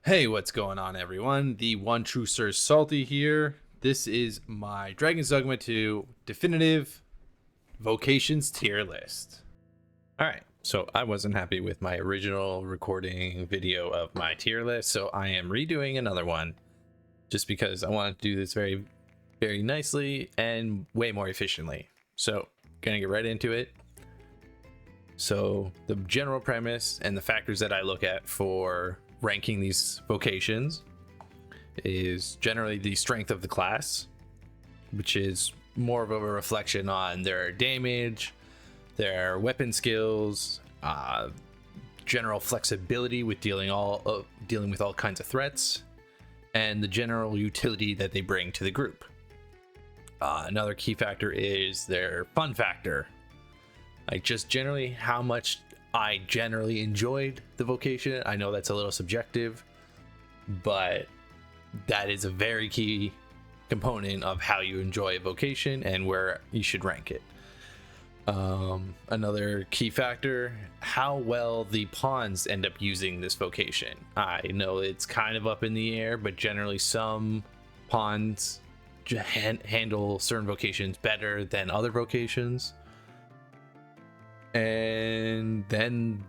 Hey, what's going on, everyone? The one true Sir Salty here. This is my Dragon's Dogma 2 definitive Vocations tier list. Alright, so I wasn't happy with my original recording video of my tier list, so I am redoing another one just because I want to do this very nicely and way more efficiently. So, gonna get right into it. So, the general premise and the factors that I look at for ranking these vocations is generally the strength of the class, which is more of a reflection on their damage, their weapon skills, general flexibility with dealing with all kinds of threats, and the general utility that they bring to the group. Another key factor is their fun factor, like just generally how much I generally enjoyed the vocation. I know that's a little subjective, but that is a very key component of how you enjoy a vocation and where you should rank it. Another key factor, how well the pawns end up using this vocation. I know it's kind of up in the air, but generally some pawns handle certain vocations better than other vocations. And then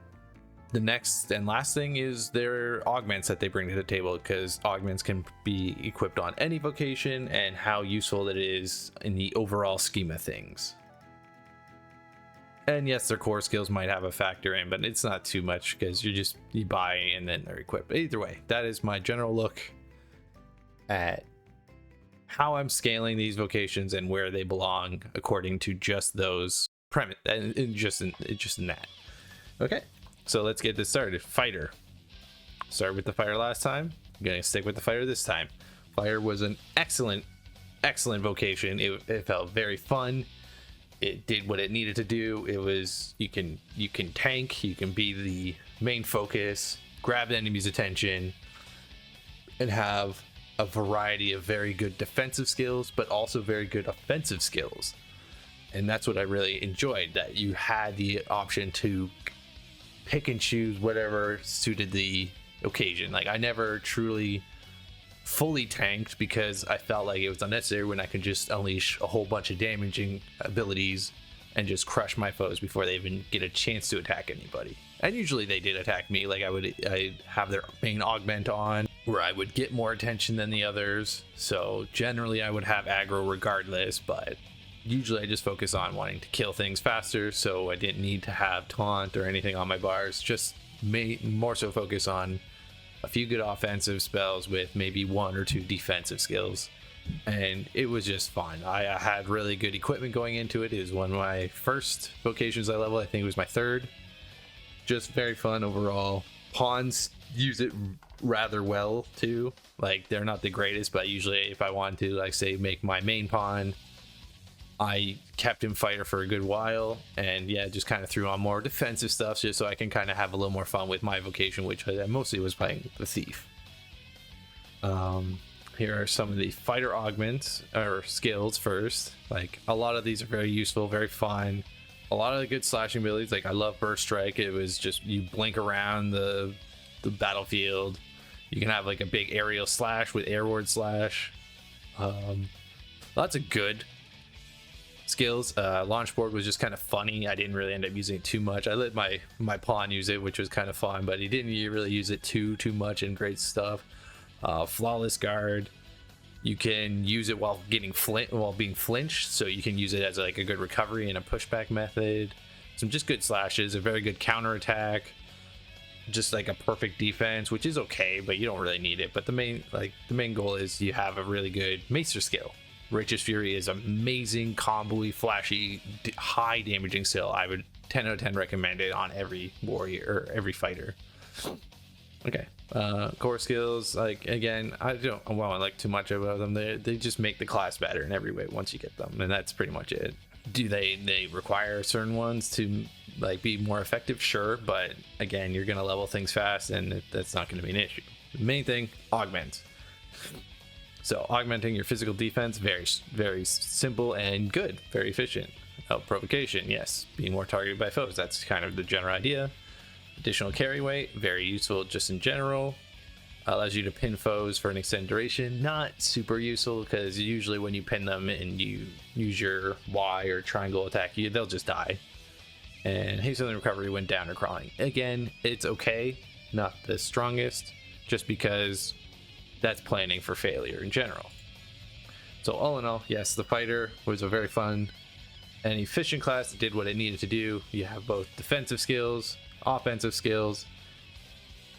the next and last thing is their augments that they bring to the table, because augments can be equipped on any vocation and how useful it is in the overall scheme of things. And yes, their core skills might have a factor in, but it's not too much because you buy and then they're equipped. Either way, that is my general look at how I'm scaling these vocations and where they belong according to just those premise and just in that. Okay, so let's get this started. Fighter. Started with the fighter last time. I'm gonna stick with the fighter this time. Fighter was an excellent vocation. It felt very fun. It did what it needed to do. It was you can tank, you can be the main focus, grab the enemy's attention, and have a variety of very good defensive skills, but also very good offensive skills. And that's what I really enjoyed, that you had the option to pick and choose whatever suited the occasion. Like, I never truly fully tanked because I felt like it was unnecessary when I could just unleash a whole bunch of damaging abilities and just crush my foes before they even get a chance to attack anybody. And usually they did attack me. Like, I'd have their main augment on, where I would get more attention than the others. So generally I would have aggro regardless, but usually I just focus on wanting to kill things faster, so I didn't need to have taunt or anything on my bars. Just more so focus on a few good offensive spells with maybe one or two defensive skills, and it was just fun. I had really good equipment going into it. It was one of my first vocations I leveled. I think it was my third. Just very fun overall. Pawns use it rather well too. Like, they're not the greatest, but usually if I wanted to, like, say, make my main pawn, I kept him fighter for a good while, and yeah, just kind of threw on more defensive stuff just so I can kind of have a little more fun with my vocation, which I mostly was playing the thief. Here are some of the fighter augments or skills first. Like, a lot of these are very useful, very fun. A lot of the good slashing abilities. Like, I love burst strike. It was just, you blink around the battlefield. You can have like a big aerial slash with airward slash. Lots of good skills. Launchboard was just kind of funny. I didn't really end up using it too much. I let my pawn use it, which was kind of fun, but he didn't really use it too much in great stuff. Flawless guard, you can use it while being flinched, so you can use it as like a good recovery and a pushback method. Some just good slashes, a very good counter attack, just like a perfect defense, which is okay, but you don't really need it. But the main goal is you have a really good maester skill. Righteous Fury is amazing, combo-y, flashy, high damaging skill. I would 10 out of 10 recommend it on every warrior or every fighter. Okay, core skills, like, again, I don't want to like too much about them. They just make the class better in every way once you get them, and that's pretty much it. Do they require certain ones to like be more effective? Sure, but again, you're gonna level things fast, and that's not going to be an issue. The main thing, augments. So augmenting your physical defense, very simple and good, very efficient. Provocation, yes, being more targeted by foes, that's kind of the general idea. Additional carry weight, very useful just in general. Allows you to pin foes for an extended duration. Not super useful because usually when you pin them and you use your Y or triangle attack, they'll just die. And haste on the recovery when down or crawling. Again, it's okay, not the strongest, just because that's planning for failure in general. So all in all, yes, the fighter was a very fun and efficient class that did what it needed to do. You have both defensive skills, offensive skills,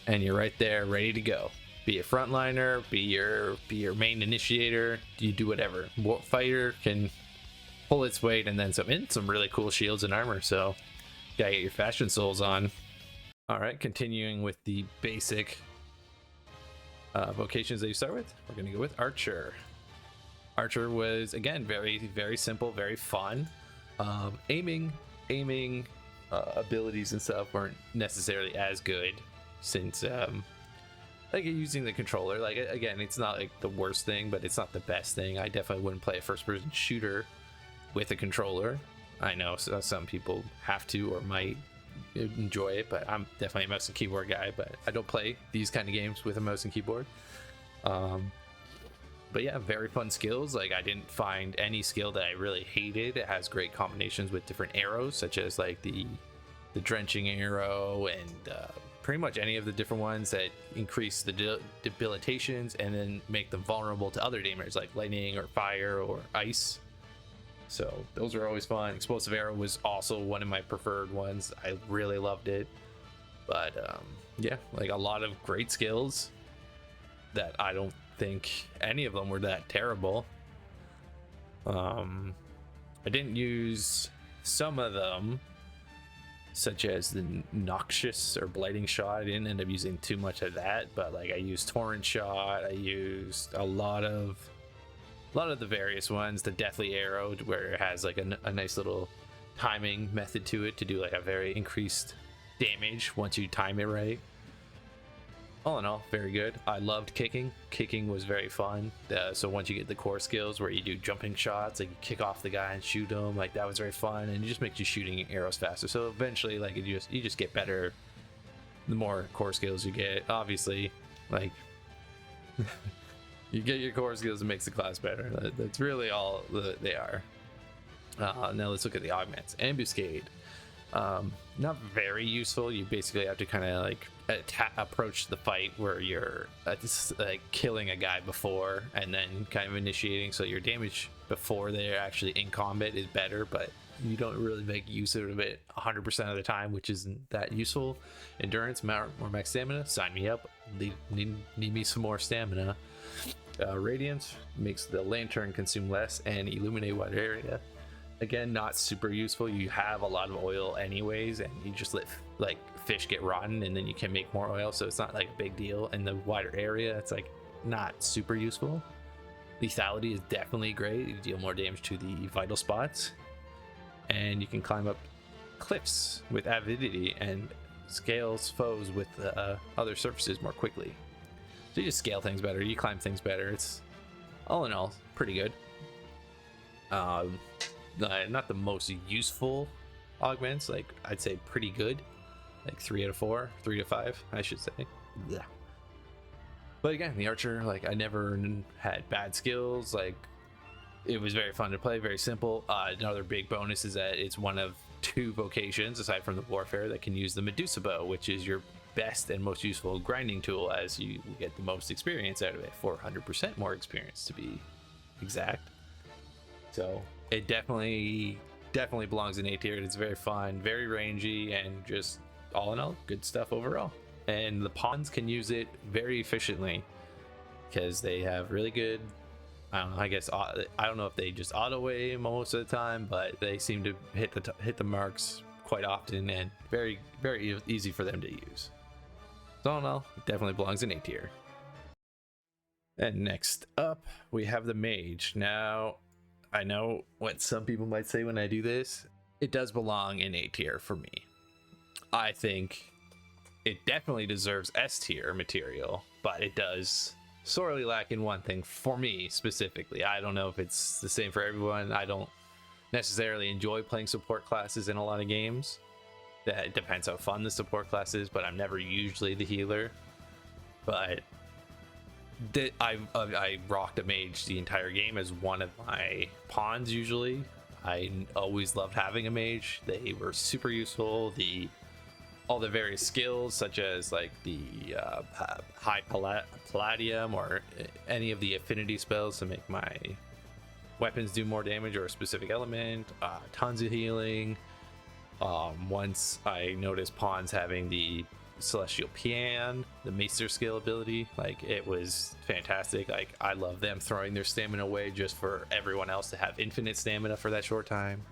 and you're right there ready to go. Be a frontliner, be your main initiator, you do whatever. Fighter can pull its weight and then some really cool shields and armor, so gotta get your fashion souls on. All right, continuing with the basic vocations that you start with, we're gonna go with Archer. Archer was, again, very, very simple, very fun. Aiming abilities and stuff weren't necessarily as good since like using the controller. Like, again, it's not like the worst thing, but it's not the best thing. I definitely wouldn't play a first-person shooter with a controller. I know some people have to or might enjoy it, but I'm definitely a mouse and keyboard guy, but I don't play these kind of games with a mouse and keyboard. But yeah, very fun skills. Like, I didn't find any skill that I really hated. It has great combinations with different arrows, such as like the drenching arrow and pretty much any of the different ones that increase the debilitations and then make them vulnerable to other damage like lightning or fire or ice. So those are always fun. Explosive arrow was also one of my preferred ones. I really loved it. But yeah, like a lot of great skills that I don't think any of them were that terrible. I didn't use some of them, such as the noxious or blighting shot. I didn't end up using too much of that, but like I used torrent shot. I used a lot of the various ones. The deathly arrow, where it has like a nice little timing method to it to do like a very increased damage once you time it right. All in all, very good. I loved kicking. Kicking was very fun. So once you get the core skills where you do jumping shots, like you kick off the guy and shoot him, like that was very fun, and it just makes you shooting arrows faster. So eventually, like you just get better the more core skills you get. Obviously, like you get your core skills, it makes the class better. That's really all they are. Now let's look at the augments. Ambuscade. Not very useful. You basically have to kind of like approach the fight where you're just like killing a guy before and then kind of initiating, so your damage before they're actually in combat is better, but you don't really make use of it 100% of the time, which isn't that useful. Endurance, more max stamina, sign me up. Need me some more stamina. Radiance makes the lantern consume less and illuminate wider area. Again, not super useful. You have a lot of oil anyways, and you just let like fish get rotten and then you can make more oil, so it's not like a big deal. In the wider area, it's like not super useful. Lethality is definitely great. You deal more damage to the vital spots, and you can climb up cliffs with avidity and scales foes with other surfaces more quickly. So you just scale things better, you climb things better. It's all in all pretty good. Not the most useful augments, like I'd say pretty good, like 3 out of 4, 3 to 5 I should say. Yeah. But again, the Archer, like I never had bad skills. Like it was very fun to play, very simple. Another big bonus is that it's one of 2 vocations aside from the warfare that can use the Medusa bow, which is your best and most useful grinding tool, as you get the most experience out of it, 400% more experience to be exact. So it definitely belongs in A tier. It's very fun, very rangy, and just all in all good stuff overall. And the pawns can use it very efficiently because they have really good, I don't know, I guess I don't know if they just auto aim most of the time, but they seem to hit the marks quite often, and very easy for them to use. So all in all, it definitely belongs in A tier. And next up we have the Mage. Now I know what some people might say when I do this. It does belong in A tier for me. I think it definitely deserves S tier material, but it does sorely lack in one thing for me specifically. I don't know if it's the same for everyone. I don't necessarily enjoy playing support classes in a lot of games. That depends how fun the support class is, but I'm never usually the healer. But I rocked a mage the entire game as one of my pawns usually. I always loved having a mage. They were super useful. All the various skills, such as like the high palladium or any of the affinity spells to make my weapons do more damage or a specific element, tons of healing. Once I noticed pawns having the celestial pian, the maester skill ability, like it was fantastic. Like I love them throwing their stamina away just for everyone else to have infinite stamina for that short time.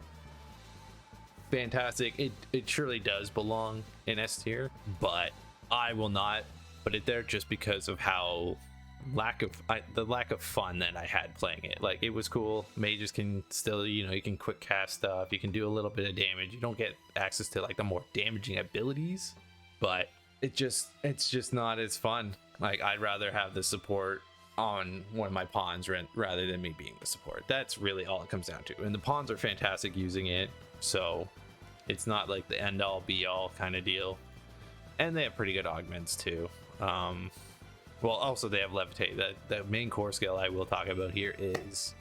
Fantastic. It surely does belong in S tier, but I will not put it there just because of how the lack of fun that I had playing it. Like it was cool. Mages can still, you can quick cast stuff, you can do a little bit of damage. You don't get access to like the more damaging abilities, but it's just not as fun. Like I'd rather have the support on one of my pawns rather than me being the support. That's really all it comes down to. And the pawns are fantastic using it, so it's not like the end all be all kind of deal. And they have pretty good augments too. Well, also they have levitate. The main core skill I will talk about here is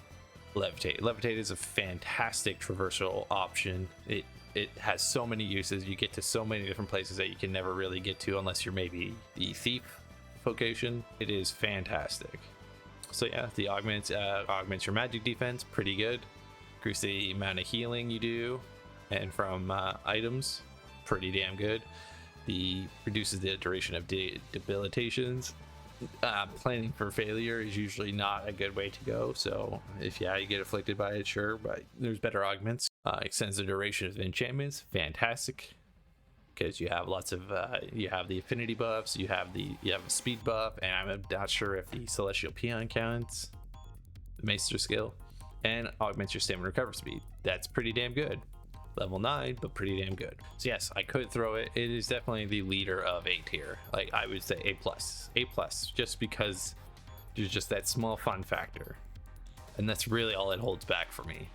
levitate. Levitate is a fantastic traversal option. It has so many uses. You get to so many different places that you can never really get to unless you're maybe the thief vocation. It is fantastic. So yeah, the augments your magic defense, pretty good. Increase the amount of healing you do, and from items, pretty damn good. Reduces the duration of debilitations. Planning for failure is usually not a good way to go, so if you get afflicted by it, sure, but there's better augments. Extends the duration of enchantments, fantastic, because you have lots of you have the affinity buffs, you have a speed buff, and I'm not sure if the celestial peon counts, the maester skill, and augments your stamina recover speed. That's pretty damn good. Level 9, but pretty damn good. So yes, I could throw it. It is definitely the leader of A tier. Like I would say A+, just because there's just that small fun factor, and that's really all it holds back for me.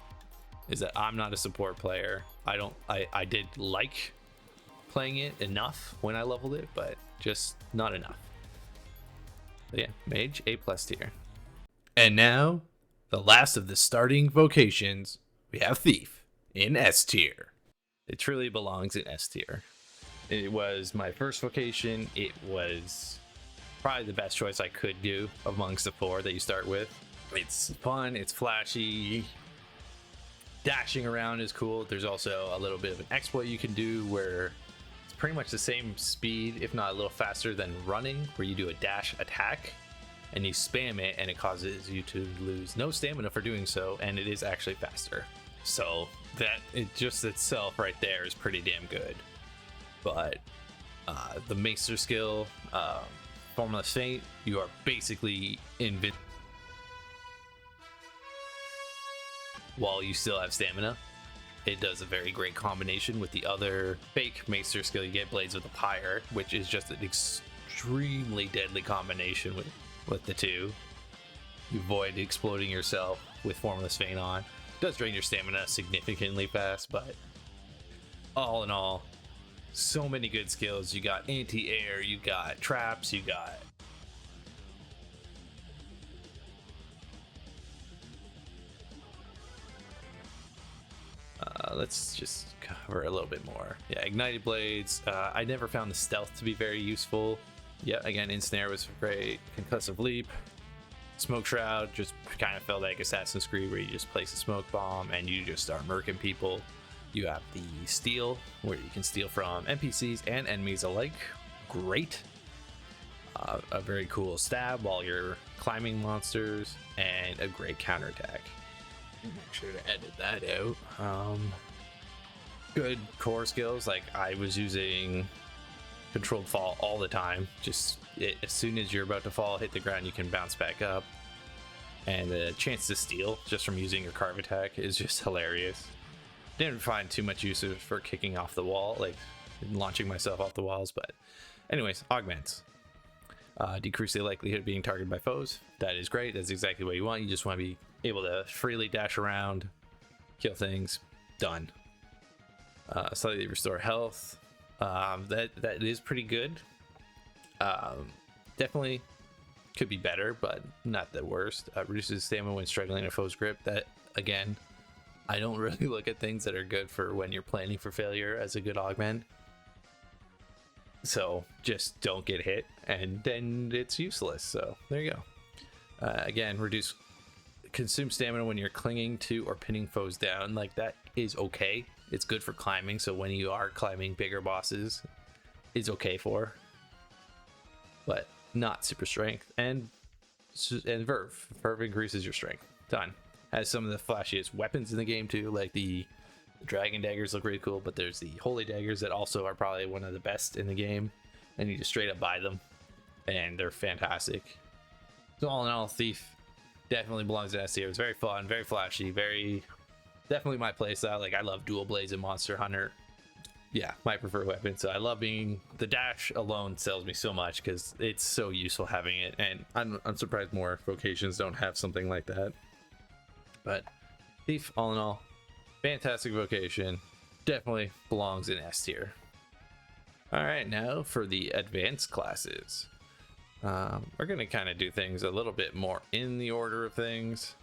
Is that I'm not a support player. I did like playing it enough when I leveled it, but just not enough. So yeah, mage A+ tier. And now, the last of the starting vocations, we have thief in S tier. It truly belongs in S tier. It was my first vocation. It was probably the best choice I could do amongst the 4 that you start with. It's fun, it's flashy, dashing around is cool. There's also a little bit of an exploit you can do where it's pretty much the same speed, if not a little faster than running, where you do a dash attack and you spam it and it causes you to lose no stamina for doing so, and it is actually faster. So that it just itself right there is pretty damn good. But the maester skill, Formless Feint, you are basically invincible while you still have stamina. It does a very great combination with the other fake maester skill you get, Blades of the Pyre, which is just an extremely deadly combination with the two. You avoid exploding yourself with Formless Feint on. Does drain your stamina significantly fast, but all in all, so many good skills. You got anti-air, you got traps, you got let's just cover a little bit more. Yeah, ignited blades. I never found the stealth to be very useful. Yeah, again, ensnare was great. Concussive leap. Smoke Shroud just kind of felt like Assassin's Creed, where you just place a smoke bomb and you just start murking people. You have the steal, where you can steal from NPCs and enemies alike. Great. A very cool stab while you're climbing monsters, and a great counterattack. Make sure to edit that out. Good core skills, like I was using controlled fall all the time. Just as soon as you're about to fall, hit the ground, you can bounce back up, and the chance to steal just from using your carve attack is just hilarious. Didn't find too much use for kicking off the wall, like launching myself off the walls, but anyways, augments. Decrease the likelihood of being targeted by foes. That is great. That's exactly what you want. You just want to be able to freely dash around, kill things. Done. Slightly restore health. That is pretty good. Definitely Could be better, but not the worst. Reduces stamina when struggling a foe's grip. That, again, I don't really look at things that are good for when you're planning for failure as a good augment. So just don't get hit, and then it's useless. So there you go. Again, consume stamina when you're clinging to or pinning foes down. Like, that is okay. It's good for climbing, so when you are climbing bigger bosses, it's okay for, but not super strength. And Verve increases your strength. Done. Has some of the flashiest weapons in the game too, like the dragon daggers look really cool, but there's the holy daggers that also are probably one of the best in the game, and you just straight up buy them and they're fantastic. So all in all, Thief definitely belongs in S tier. It's very fun, very flashy, very definitely my playstyle. Like, I love dual blades and Monster Hunter. Yeah, my preferred weapon. So I love being the dash alone sells me so much because it's so useful having it, and I'm surprised more vocations don't have something like that. But Thief, all in all, fantastic vocation, definitely belongs in S tier. All right, now for the advanced classes. We're gonna kind of do things a little bit more in the order of things.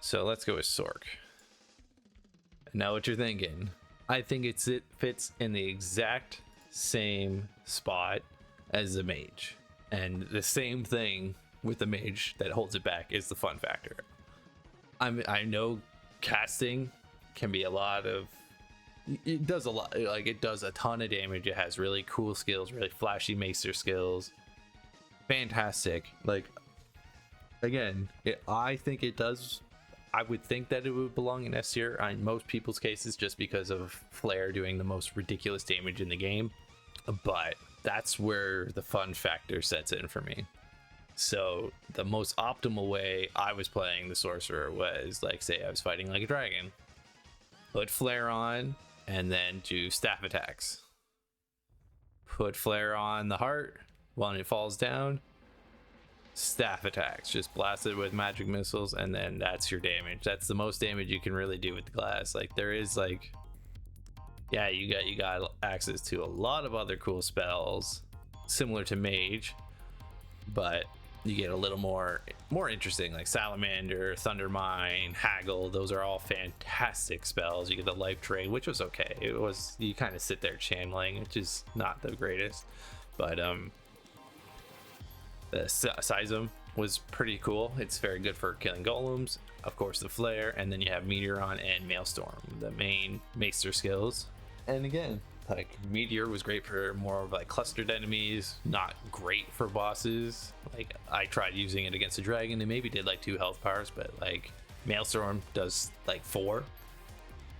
So let's go with Sorc. I know what you're thinking. I think it fits in the exact same spot as the mage, and the same thing with the mage that holds it back is the fun factor. I know casting can be a lot of, it does a lot, like it does a ton of damage. It has really cool skills, really flashy maester skills, fantastic. Like, again, I think it does. I would think that it would belong in S tier in most people's cases, just because of Flare doing the most ridiculous damage in the game. But that's where the fun factor sets in for me. So the most optimal way I was playing the sorcerer was, like, say I was fighting like a dragon, put Flare on and then do staff attacks. Put Flare on the heart when it falls down, staff attacks, just blast it with magic missiles, and then that's your damage. That's the most damage you can really do with the class. Like, there is, like, yeah, you got access to a lot of other cool spells similar to mage, but you get a little more interesting, like Salamander, Thundermine, Haggle. Those are all fantastic spells. You get the life trade, which was okay. It was, you kind of sit there channeling, which is not the greatest, but the Seism was pretty cool. It's very good for killing golems. Of course, the Flare, and then you have Meteoron and Maelstrom, the main maester skills. And again, like, Meteor was great for more of like clustered enemies, not great for bosses. Like, I tried using it against a dragon and maybe did like 2 health powers, but like Maelstrom does like 4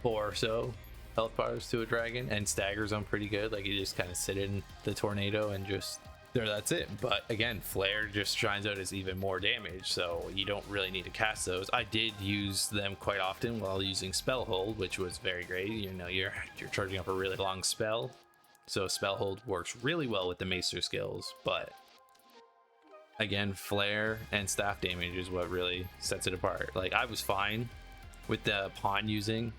or so health powers to a dragon and staggers them pretty good. Like, you just kind of sit in the tornado and just there, that's it. But again, Flare just shines out as even more damage, so you don't really need to cast those. I did use them quite often while using Spell Hold, which was very great. You know, you're charging up a really long spell, so Spell Hold works really well with the maester skills. But again, Flare and staff damage is what really sets it apart. Like, I was fine with the pawn using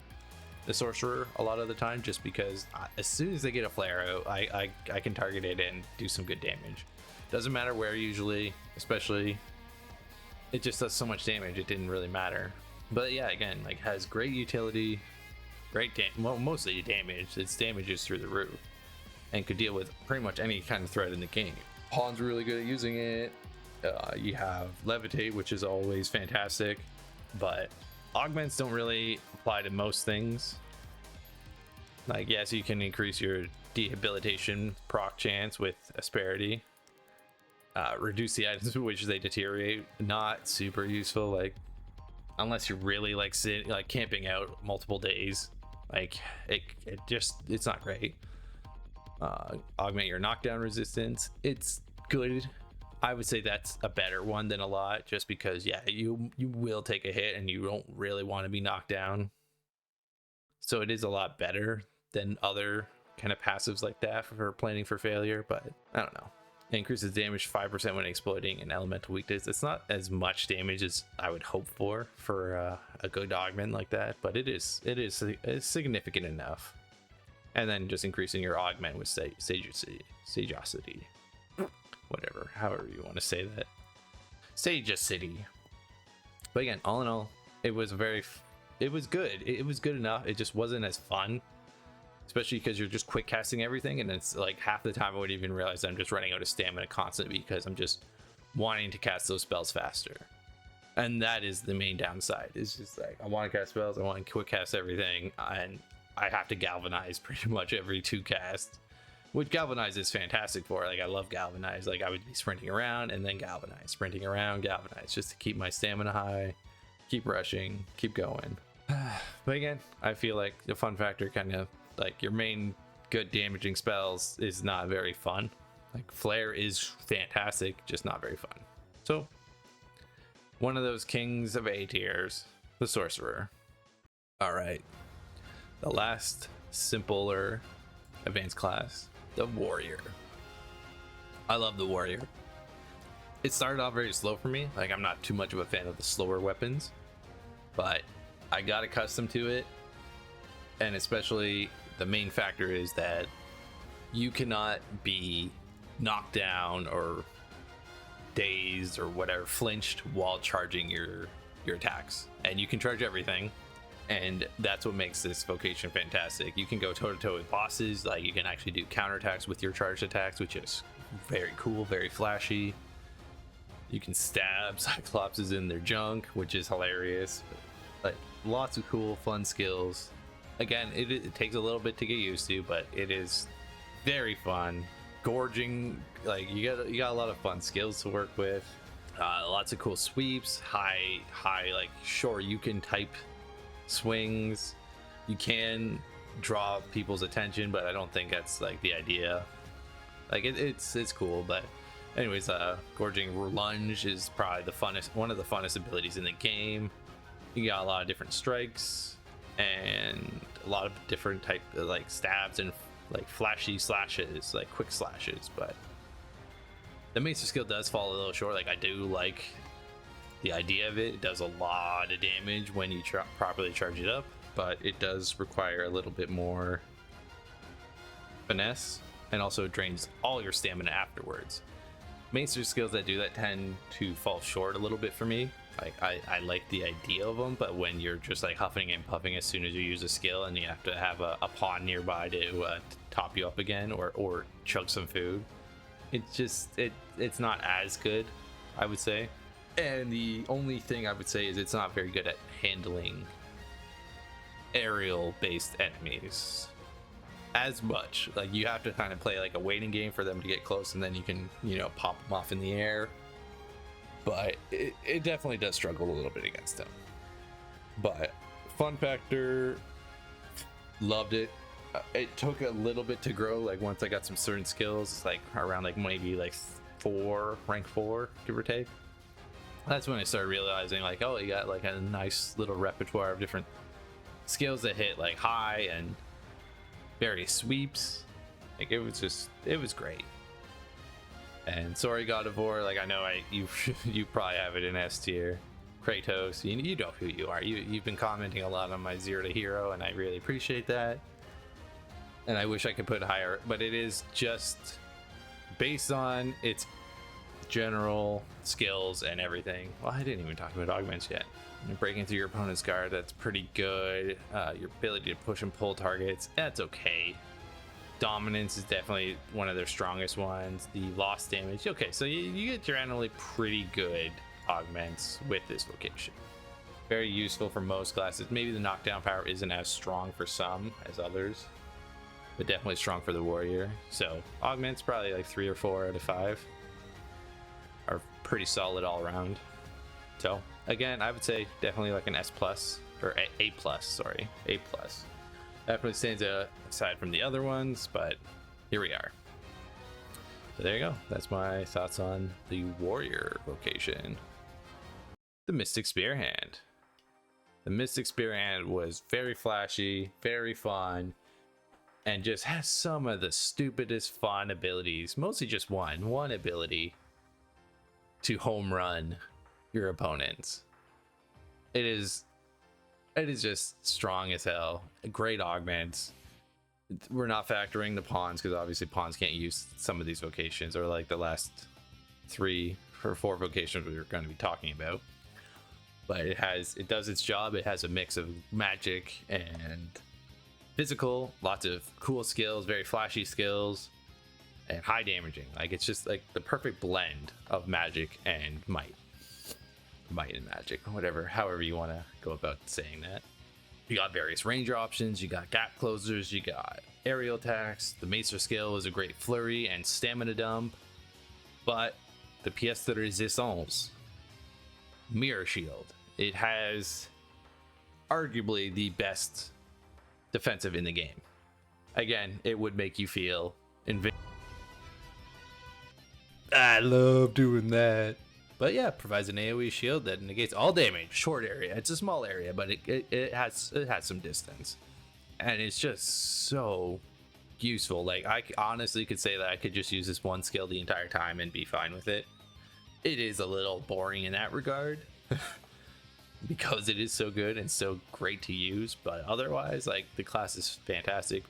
the sorcerer a lot of the time, just because as soon as they get a Flare out, I can target it and do some good damage. Doesn't matter where, usually, especially, it just does so much damage, it didn't really matter. But yeah, again, like, has great utility, well, mostly damage. Its damage is through the roof and could deal with pretty much any kind of threat in the game. Pawn's really good at using it. You have Levitate, which is always fantastic, but augments don't really apply to most things. Like, yes, you can increase your debilitation proc chance with Asperity, reduce the items which they deteriorate. Not super useful, like, unless you're really like camping out multiple days. Like, it's not great. Augment your knockdown resistance. It's good. I would say that's a better one than a lot, just because, yeah, you will take a hit and you don't really want to be knocked down. So it is a lot better than other kind of passives like that for planning for failure, but I don't know. It increases damage 5% when exploiting an elemental weakness. It's not as much damage as I would hope for a good augment like that, but it is significant enough. And then just increasing your augment with sagacity. whatever, however you want to say that. Say just city. But again, all in all, it was it was good. It was good enough. It just wasn't as fun, especially because you're just quick casting everything, and it's like half the time I wouldn't even realize I'm just running out of stamina constantly because I'm just wanting to cast those spells faster. And that is the main downside. It's just like, I want to cast spells, I want to quick cast everything, and I have to galvanize pretty much every 2 casts, which galvanize is fantastic for. Like, I love galvanize. Like, I would be sprinting around and then galvanize, sprinting around, galvanize, just to keep my stamina high, keep rushing, keep going. But again, I feel like the fun factor, kind of like your main good damaging spells, is not very fun. Like, flare is fantastic, just not very fun. So one of those kings of A tiers, the sorcerer. All right, the last simpler advanced class, the warrior. I love the warrior. It started off very slow for me. Like, I'm not too much of a fan of the slower weapons, but I got accustomed to it. And especially the main factor is that you cannot be knocked down or dazed or whatever, flinched while charging your attacks. And you can charge everything, and that's what makes this vocation fantastic. You can go toe to toe with bosses. Like, you can actually do counterattacks with your charged attacks, which is very cool, very flashy. You can stab Cyclopses in their junk, which is hilarious. Like, lots of cool, fun skills. Again, it takes a little bit to get used to, but it is very fun. Gorging, like, you got a lot of fun skills to work with. Lots of cool sweeps, high like sure you can type swings. You can draw people's attention, but I don't think that's like the idea. Like, it's cool, but anyways, gorging lunge is probably one of the funnest abilities in the game. You got a lot of different strikes and a lot of different type of like stabs and like flashy slashes, like quick slashes. But the master skill does fall a little short. Like, I do like the idea of it. It does a lot of damage when you properly charge it up, but it does require a little bit more finesse, and also drains all your stamina afterwards. Master skills that do that tend to fall short a little bit for me. Like, I like the idea of them, but when you're just like huffing and puffing as soon as you use a skill, and you have to have a pawn nearby to top you up again, or chug some food, it's not as good, I would say. And the only thing I would say is it's not very good at handling aerial based enemies as much. Like, you have to kind of play like a waiting game for them to get close, and then you can, pop them off in the air. But it definitely does struggle a little bit against them. But fun factor, loved it. It took a little bit to grow. Like, once I got some certain skills, like around like maybe like rank 4, give or take, that's when I started realizing like, oh, you got like a nice little repertoire of different skills that hit like high and various sweeps. Like, it was great. And sorry, God of War, like, I know you probably have it in S tier. Kratos, you know who you are. You've been commenting a lot on my 0 to hero, and I really appreciate that. And I wish I could put higher, but it is just based on its general skills and everything. Well, I didn't even talk about augments yet. You're breaking through your opponent's guard, that's pretty good. Your ability to push and pull targets, that's okay. Dominance is definitely one of their strongest ones. The loss damage, okay, so you get generally pretty good augments with this vocation. Very useful for most classes. Maybe the knockdown power isn't as strong for some as others, but definitely strong for the warrior. So augments probably like 3 or 4 out of 5 are pretty solid all around. So again, I would say definitely like an S plus, or A plus, sorry, A plus. Definitely stands aside from the other ones, but here we are. So there you go. That's my thoughts on the warrior vocation. The Mystic Spearhand. The Mystic Spearhand was very flashy, very fun, and just has some of the stupidest fun abilities. Mostly just one ability to home run your opponents. It is just strong as hell. Great augments. We're not factoring the pawns, because obviously pawns can't use some of these vocations, or like the last 3 or 4 vocations we're going to be talking about. But it does its job. It has a mix of magic and physical, lots of cool skills, very flashy skills, and high damaging. Like, it's just like the perfect blend of magic and might and magic, whatever, however you want to go about saying that. You got various ranger options, you got gap closers, you got aerial attacks. The Maester skill is a great flurry and stamina dump, but the pièce de résistance, mirror shield. It has arguably the best defensive in the game. Again, it would make you feel invincible. I love doing that. But yeah, provides an AoE shield that negates all damage. Short area. It's a small area, but it has some distance, and it's just so useful. Like, I honestly could say that I could just use this one skill the entire time and be fine with it. It is a little boring in that regard because it is so good and so great to use, but otherwise, like, the class is fantastic.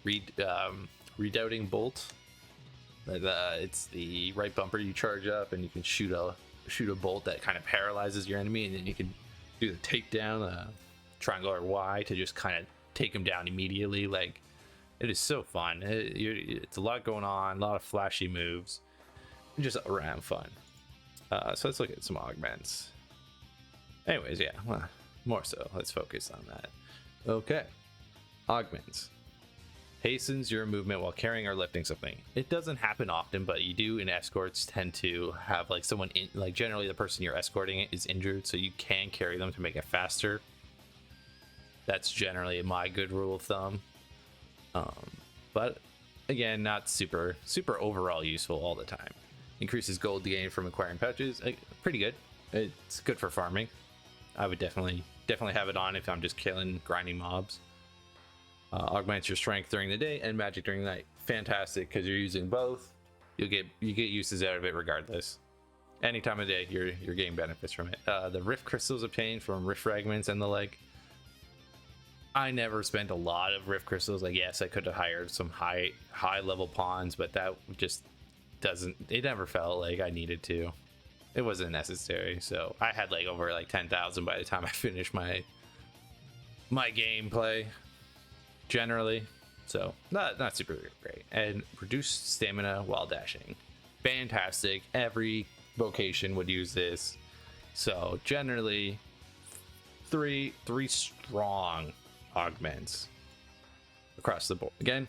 Redoubting bolt. It's the right bumper you charge up, and you can shoot a bolt that kind of paralyzes your enemy, and then you can do the takedown, triangle or Y, to just kind of take him down immediately. Like, it is so fun. It's a lot going on, a lot of flashy moves, and just around fun. So let's look at some augments. Anyways, yeah, well, more so, let's focus on that. Okay, augments. Hastens your movement while carrying or lifting something. It doesn't happen often, but you do in escorts tend to have like someone in, like, generally the person you're escorting is injured, so you can carry them to make it faster. That's generally my good rule of thumb. But again, not super overall useful all the time. Increases gold gain from acquiring pouches. Pretty good. It's good for farming. I would definitely have it on if I'm just grinding mobs. Augments your strength during the day and magic during the night. Fantastic, because you're using both. You get uses out of it regardless. Any time of day, you're getting benefits from it. The rift crystals obtained from rift fragments and the like. I never spent a lot of rift crystals. Like, yes, I could have hired some high level pawns, but that just doesn't. It never felt like I needed to. It wasn't necessary. So I had like over like 10,000 by the time I finished my gameplay. Generally, so not super great. And reduced stamina while dashing. Fantastic. Every vocation would use this. So generally, three strong augments across the board. Again,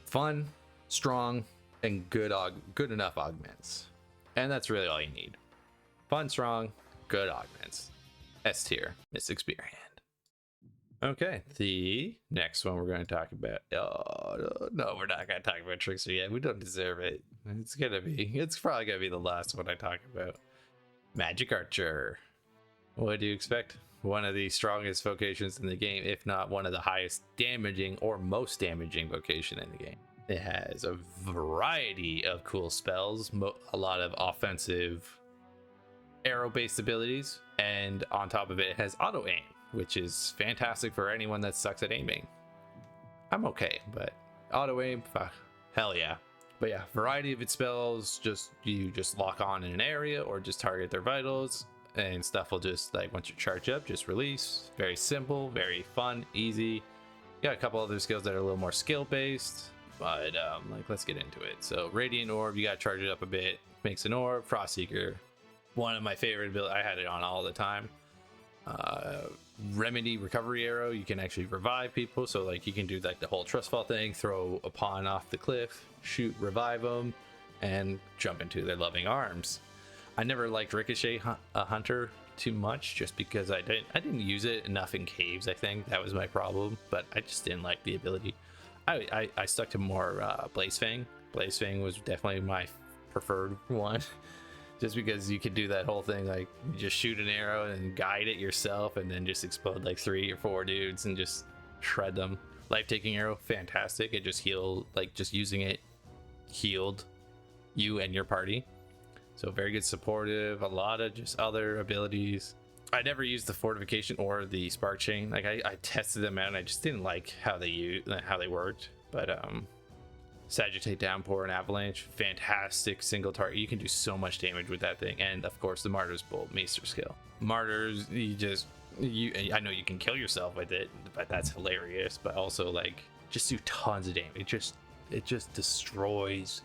fun, strong, and good enough augments. And that's really all you need. Fun, strong, good augments. S tier, Mystic Spearhand. Okay, the next one we're going to talk about. Oh, no, we're not going to talk about Trickster yet. We don't deserve it. It's probably going to be the last one I talk about. MagICK Archer. What do you expect? One of the strongest vocations in the game, if not one of the highest damaging or most damaging vocation in the game. It has a variety of cool spells, a lot of offensive arrow-based abilities, and on top of it, it has auto aim, which is fantastic for anyone that sucks at aiming. I'm okay, but auto aim, hell yeah. But yeah, variety of its spells, you just lock on in an area or just target their vitals, and stuff will just, like, once you charge up, just release. Very simple, very fun, easy. You got a couple other skills that are a little more skill based, but like, let's get into it. So Radiant Orb, you gotta charge it up a bit, makes an orb. Frost Seeker, one of my favorite abilities. I had it on all the time. Remedy recovery arrow, you can actually revive people, so like you can do like the whole trust fall thing, throw a pawn off the cliff, shoot, revive them, and jump into their loving arms. I never liked Ricochet Hunter too much, just because I didn't use it enough in caves. I think that was my problem, but I just didn't like the ability. I stuck to more Blaze Fang. Blaze Fang was definitely my preferred one. Just because you could do that whole thing, like you just shoot an arrow and guide it yourself, and then just explode like 3 or 4 dudes and just shred them. Life-taking arrow, fantastic. It just just using it healed you and your party. So very good supportive, a lot of just other abilities. I never used the fortification or the spark chain. Like I tested them out and I just didn't like how they worked. But Sagitate, Downpour, and Avalanche. Fantastic single target. You can do so much damage with that thing. And of course, the Martyr's Bolt, Maester skill. Martyrs, I know you can kill yourself with it, but that's hilarious. But also, like, just do tons of damage. It just destroys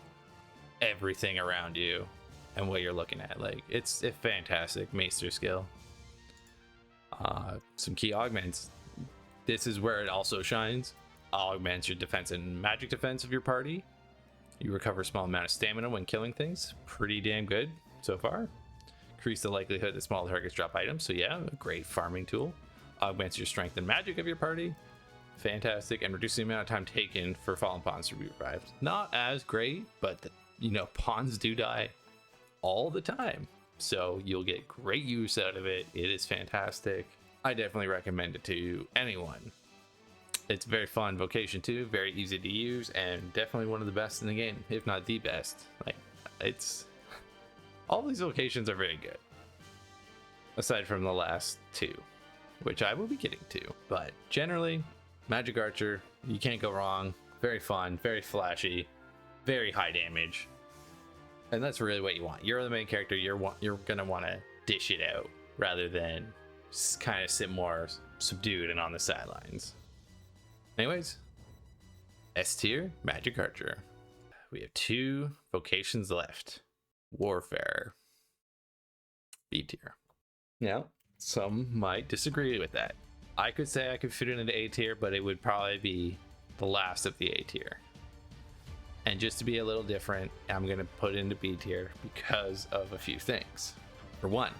everything around you and what you're looking at. Like, it's a fantastic Maester skill. Some key augments. This is where it also shines. Augments your defense and magic defense of your party. You recover a small amount of stamina when killing things. Pretty damn good so far. Increase the likelihood that small targets drop items. So yeah, a great farming tool. Augments your strength and magic of your party. Fantastic. And reduce the amount of time taken for fallen pawns to be revived. Not as great, but you know, pawns do die all the time. So you'll get great use out of it. It is fantastic. I definitely recommend it to anyone. It's very fun vocation too, very easy to use, and definitely one of the best in the game, if not the best. Like, it's all these vocations are very good, aside from the last two, which I will be getting to. But generally, MagICK Archer, you can't go wrong. Very fun, very flashy, very high damage, and that's really what you want. You're the main character. You're gonna want to dish it out rather than kind of sit more subdued and on the sidelines. Anyways, S tier, MagICK Archer. We have 2 vocations left. Warfare, B tier. Now, some might disagree with that. I could say I could fit it into A tier, but it would probably be the last of the A tier. And just to be a little different, I'm going to put it into B tier because of a few things. For one,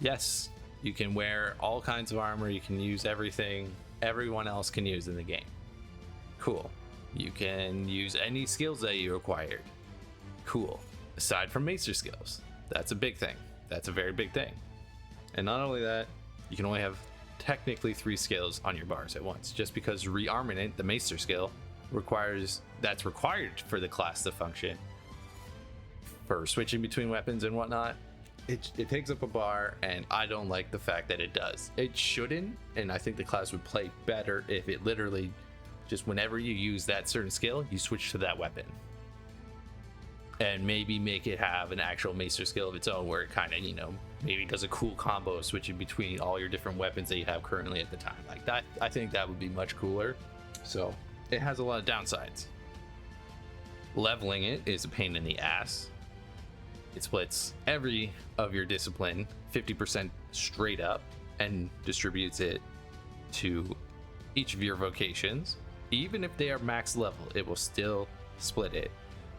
yes, you can wear all kinds of armor. You can use everything everyone else can use in the game. Cool. You can use any skills that you acquired. Cool. Aside from Maester skills. That's a big thing. That's a very big thing. And not only that, you can only have technically 3 skills on your bars at once, just because rearmament, the Maester skill, that's required for the class to function. For switching between weapons and whatnot, it takes up a bar, and I don't like the fact that it does. It shouldn't, and I think the class would play better if it literally just whenever you use that certain skill, you switch to that weapon. And maybe make it have an actual Maester skill of its own where it kind of, you know, maybe does a cool combo switching between all your different weapons that you have currently at the time. Like that, I think that would be much cooler. So it has a lot of downsides. Leveling it is a pain in the ass. It splits every of your discipline 50% straight up and distributes it to each of your vocations. Even if they are max level, it will still split it.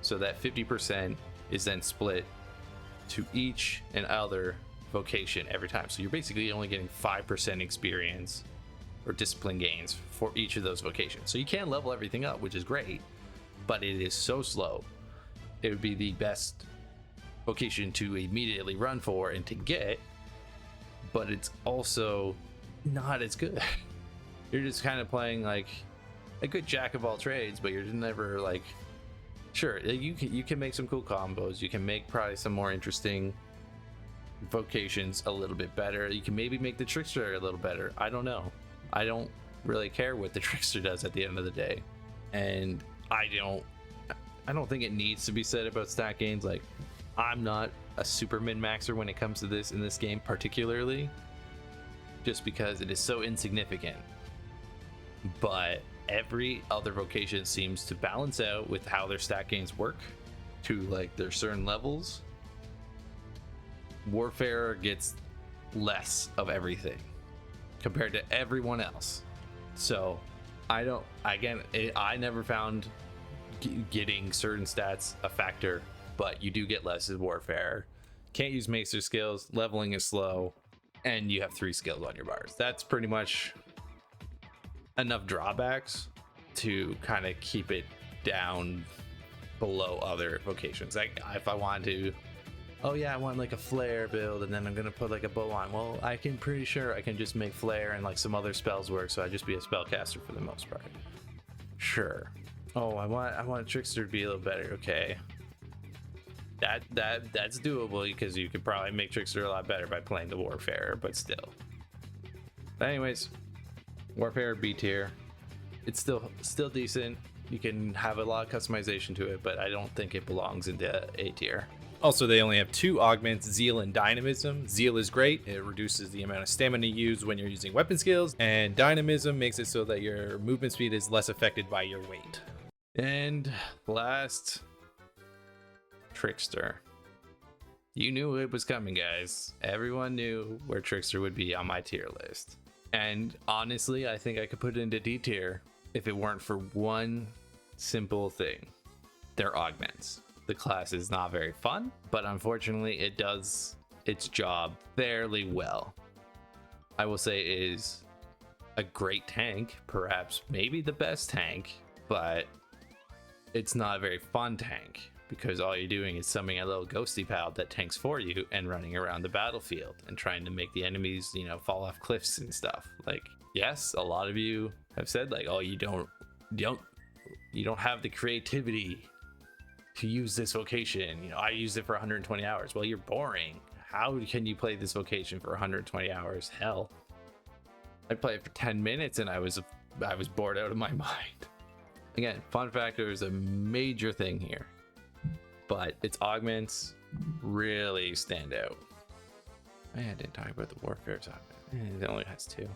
So that 50% is then split to each and other vocation every time. So you're basically only getting 5% experience or discipline gains for each of those vocations. So you can level everything up, which is great, but it is so slow. It would be the best vocation to immediately run for and to get, but it's also not as good. You're just kind of playing like a good jack of all trades, but you're never like, sure, you can make some cool combos, you can make probably some more interesting vocations a little bit better, you can maybe make the Trickster a little better. I don't know, I don't really care what the Trickster does at the end of the day, and I don't think it needs to be said about stat gains. Like, I'm not a super min-maxer when it comes to this in this game particularly, just because it is so insignificant. But every other vocation seems to balance out with how their stat gains work to like their certain levels. Warfare gets less of everything compared to everyone else. So I never found getting certain stats a factor, but you do get less in Warfare. Can't use Maester skills, leveling is slow, and you have 3 skills on your bars. That's pretty much enough drawbacks to kind of keep it down below other vocations. Like if I want to, oh yeah, I want like a flare build and then I'm gonna put like a bow on, well, I can pretty sure I can just make flare and like some other spells work, so I just be a spellcaster for the most part. Sure. Oh, I want Trickster to be a little better. Okay, that's doable because you could probably make Trickster a lot better by playing the Warfare, but still. But anyways, Warfare B tier. It's still decent. You can have a lot of customization to it, but I don't think it belongs into A tier. Also, they only have 2 augments, Zeal and Dynamism. Zeal is great. It reduces the amount of stamina you use when you're using weapon skills, and Dynamism makes it so that your movement speed is less affected by your weight. And last, Trickster. You knew it was coming, guys. Everyone knew where Trickster would be on my tier list. And honestly, I think I could put it into D tier if it weren't for one simple thing. Their augments. The class is not very fun, but unfortunately it does its job fairly well. I will say it is a great tank, perhaps maybe the best tank, but it's not a very fun tank because all you're doing is summoning a little ghosty pal that tanks for you and running around the battlefield and trying to make the enemies, you know, fall off cliffs and stuff. Like, yes, a lot of you have said like, oh, you don't have the creativity to use this vocation. You know, I used it for 120 hours. Well, you're boring. How can you play this vocation for 120 hours? Hell, I played it for 10 minutes and I was bored out of my mind. Again, fun factor is a major thing here, but its augments really stand out. Man, I didn't talk about the Warfare's augment. It only has 2.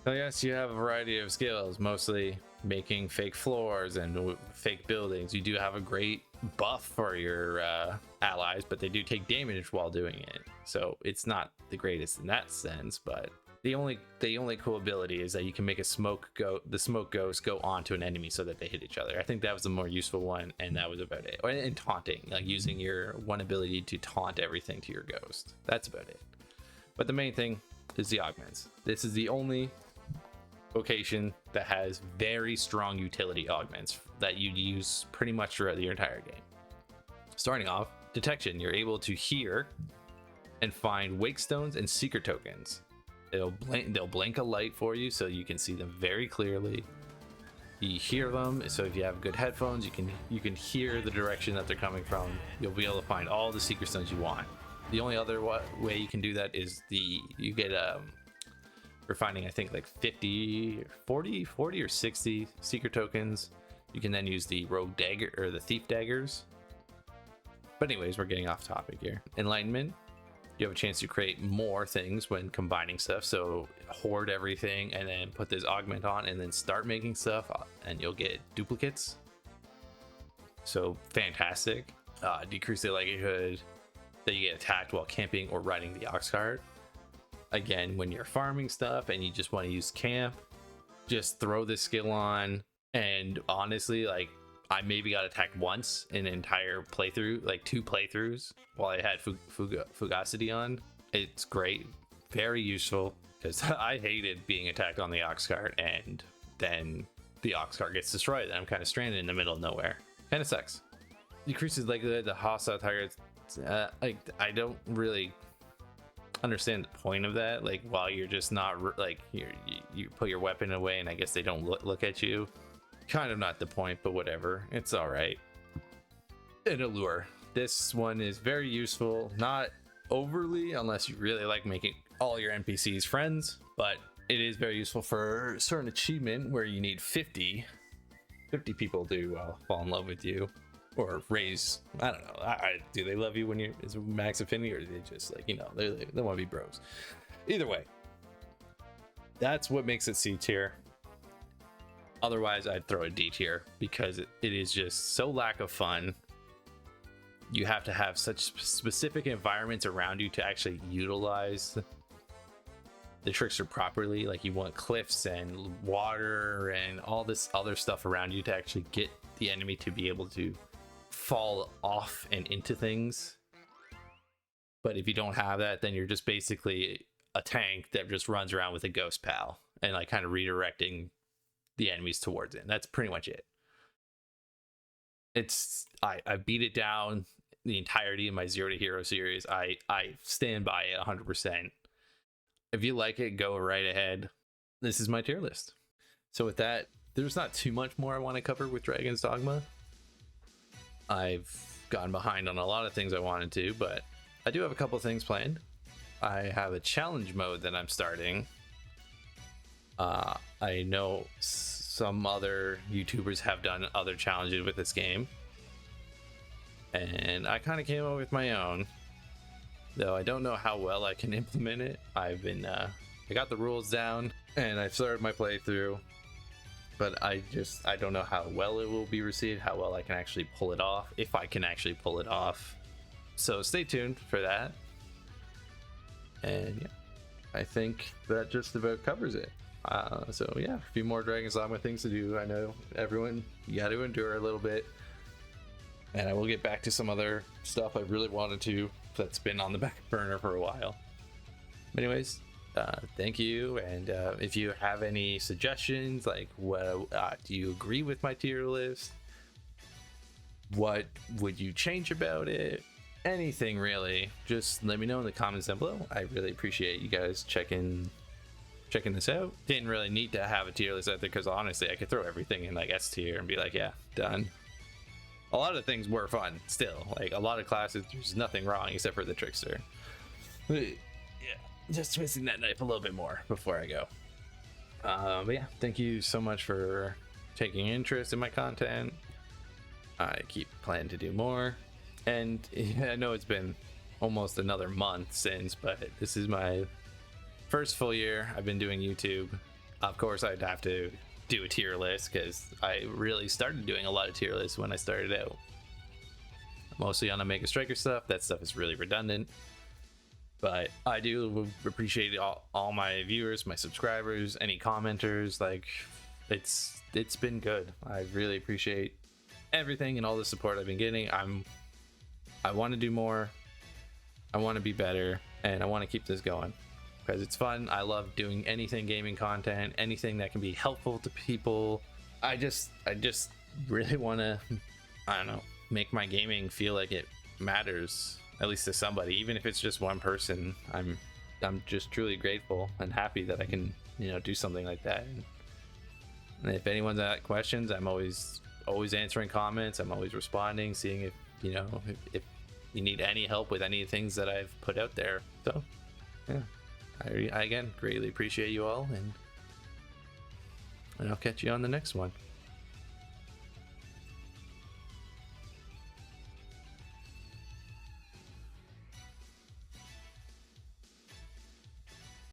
So yes, you have a variety of skills, mostly making fake floors and fake buildings. You do have a great buff for your allies, but they do take damage while doing it, so it's not the greatest in that sense. But the only cool ability is that you can make the smoke ghost go onto an enemy so that they hit each other. I think that was the more useful one, and that was about it. And taunting, like using your one ability to taunt everything to your ghost. That's about it. But the main thing is the augments. This is the only vocation that has very strong utility augments that you use pretty much throughout your entire game. Starting off, detection. You're able to hear and find wake stones and secret tokens. They'll blink a light for you so you can see them very clearly. You hear them, so if you have good headphones, you can hear the direction that they're coming from. You'll be able to find all the secret stones you want. The only other way you can do that is you get we're finding, I think, like 40 or 60 secret tokens. You can then use the rogue dagger or the thief daggers. But anyways, we're getting off topic here. Enlightenment. You have a chance to create more things when combining stuff. So hoard everything and then put this augment on and then start making stuff, and you'll get duplicates. So fantastic. Decrease the likelihood that you get attacked while camping or riding the ox cart. Again, when you're farming stuff and you just want to use camp, just throw this skill on. And honestly, like, I maybe got attacked once in an entire playthrough, like 2 playthroughs, while I had Fugacity on. It's great, very useful, because I hated being attacked on the ox cart and then the ox cart gets destroyed and I'm kind of stranded in the middle of nowhere. Kind of sucks. Decreases likelihood the hostile targets. Like, I don't really understand the point of that. Like, while you're just not like you put your weapon away and I guess they don't look at you. Kind of not the point, but whatever, it's all right. An allure. This one is very useful, not overly unless you really like making all your NPCs friends, but it is very useful for a certain achievement where you need 50 people to fall in love with you or raise, I don't know, do they love you when you're max affinity, or do they just, like, you know, they want to be bros? Either way, that's what makes it C tier. Otherwise, I'd throw a D tier because it is just so lack of fun. You have to have such specific environments around you to actually utilize the Trickster properly. Like, you want cliffs and water and all this other stuff around you to actually get the enemy to be able to fall off and into things. But if you don't have that, then you're just basically a tank that just runs around with a ghost pal and like kind of redirecting the enemies towards it. And that's pretty much it. I beat it down the entirety of my 0 to Hero series. I stand by it 100%. If you like it, go right ahead. This is my tier list. So with that, there's not too much more I want to cover with Dragon's Dogma. I've gone behind on a lot of things I wanted to, but I do have a couple things planned. I have a challenge mode that I'm starting. I know some other YouTubers have done other challenges with this game, and I kind of came up with my own, though I don't know how well I can implement it. I got the rules down and I started my playthrough, but I don't know how well it will be received, how well I can actually pull it off, if I can actually pull it off. So stay tuned for that. And yeah, I think that just about covers it. So yeah, a few more Dragon's Dogma things to do. I know everyone, you got to endure a little bit, and I will get back to some other stuff I really wanted to that's been on the back burner for a while. But anyways, thank you. And if you have any suggestions, like what do you agree with my tier list, what would you change about it, anything really, just let me know in the comments down below. I really appreciate you guys checking this out. Didn't really need to have a tier list out there, because honestly I could throw everything in like S tier and be like, yeah, done. A lot of things were fun still, like a lot of classes there's nothing wrong except for the Trickster. Yeah, just twisting that knife a little bit more before I go. But yeah, thank you so much for taking interest in my content. I keep planning to do more, and I know it's been almost another month since, but this is my first full year I've been doing YouTube. Of course I'd have to do a tier list, because I really started doing a lot of tier lists when I started out, mostly on the Mega Striker stuff. That stuff is really redundant, but I do appreciate all my viewers, my subscribers, any commenters. Like, it's been good. I really appreciate everything and all the support I've been getting. I want to do more, I want to be better, and I want to keep this going because it's fun. I love doing anything gaming content, anything that can be helpful to people. I just really want to, I don't know, make my gaming feel like it matters, at least to somebody, even if it's just one person. I'm just truly grateful and happy that I can, do something like that. And if anyone's got questions, I'm always answering comments. I'm always responding, seeing if if you need any help with any things that I've put out there. So yeah, I again greatly appreciate you all, and I'll catch you on the next one.